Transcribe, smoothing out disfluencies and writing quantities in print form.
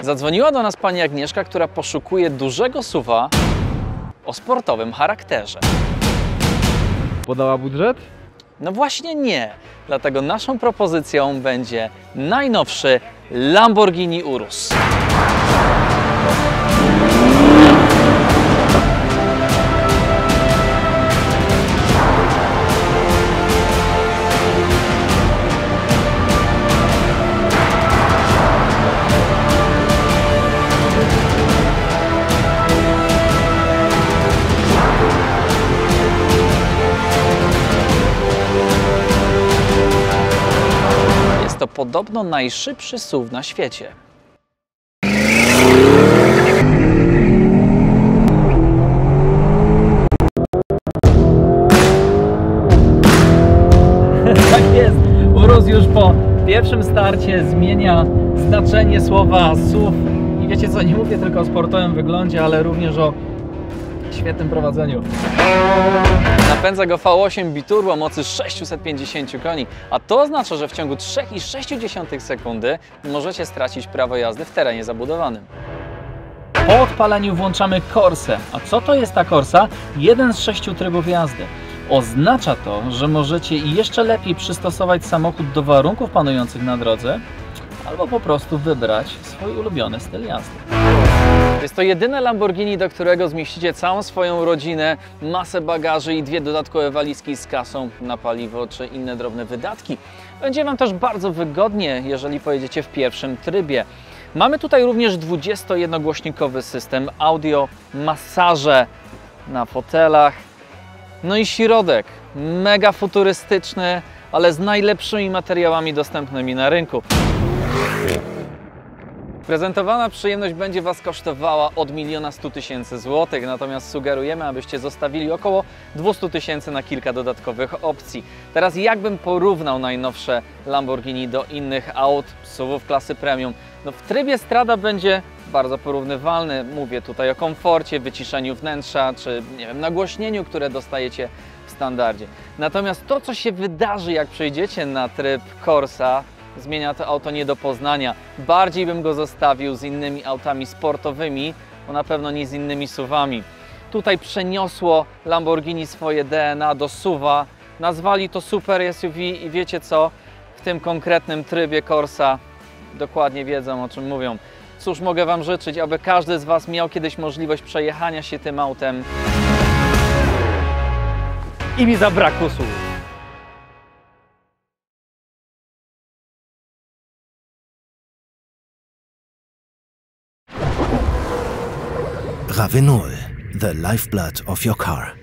Zadzwoniła do nas pani Agnieszka, która poszukuje dużego SUV-a o sportowym charakterze. Podała budżet? No właśnie nie, dlatego naszą propozycją będzie najnowszy Lamborghini Urus. To podobno najszybszy SUV na świecie. Tak jest, Urus już po pierwszym starcie zmienia znaczenie słowa SUV. I wiecie co, nie mówię tylko o sportowym wyglądzie, ale również o świetnym prowadzeniu. Napędza go V8 biturbo o mocy 650 koni, a to oznacza, że w ciągu 3,6 sekundy możecie stracić prawo jazdy w terenie zabudowanym. Po odpaleniu włączamy Corsę. A co to jest ta Corsa? Jeden z 6 trybów jazdy. Oznacza to, że możecie jeszcze lepiej przystosować samochód do warunków panujących na drodze, albo po prostu wybrać swój ulubiony styl jazdy. Jest to jedyne Lamborghini, do którego zmieścicie całą swoją rodzinę, masę bagaży i 2 dodatkowe walizki z kasą na paliwo czy inne drobne wydatki. Będzie Wam też bardzo wygodnie, jeżeli pojedziecie w pierwszym trybie. Mamy tutaj również 21-głośnikowy system audio, masaże na fotelach, no i środek mega futurystyczny, ale z najlepszymi materiałami dostępnymi na rynku. Prezentowana przyjemność będzie Was kosztowała od 1 100 000 złotych, natomiast sugerujemy, abyście zostawili około 200 000 na kilka dodatkowych opcji. Teraz jakbym porównał najnowsze Lamborghini do innych aut, SUV-ów klasy premium? No w trybie Strada będzie bardzo porównywalny. Mówię tutaj o komforcie, wyciszeniu wnętrza, czy nie wiem, nagłośnieniu, które dostajecie w standardzie. Natomiast to, co się wydarzy, jak przejdziecie na tryb Corsa, zmienia to auto nie do poznania. Bardziej bym go zostawił z innymi autami sportowymi, bo na pewno nie z innymi SUV-ami. Tutaj przeniosło Lamborghini swoje DNA do SUV-a, nazwali to super SUV i wiecie co? W tym konkretnym trybie Corsa dokładnie wiedzą, o czym mówią. Cóż mogę Wam życzyć, aby każdy z Was miał kiedyś możliwość przejechania się tym autem i mi zabrakło słów. Ravenol, the lifeblood of your car.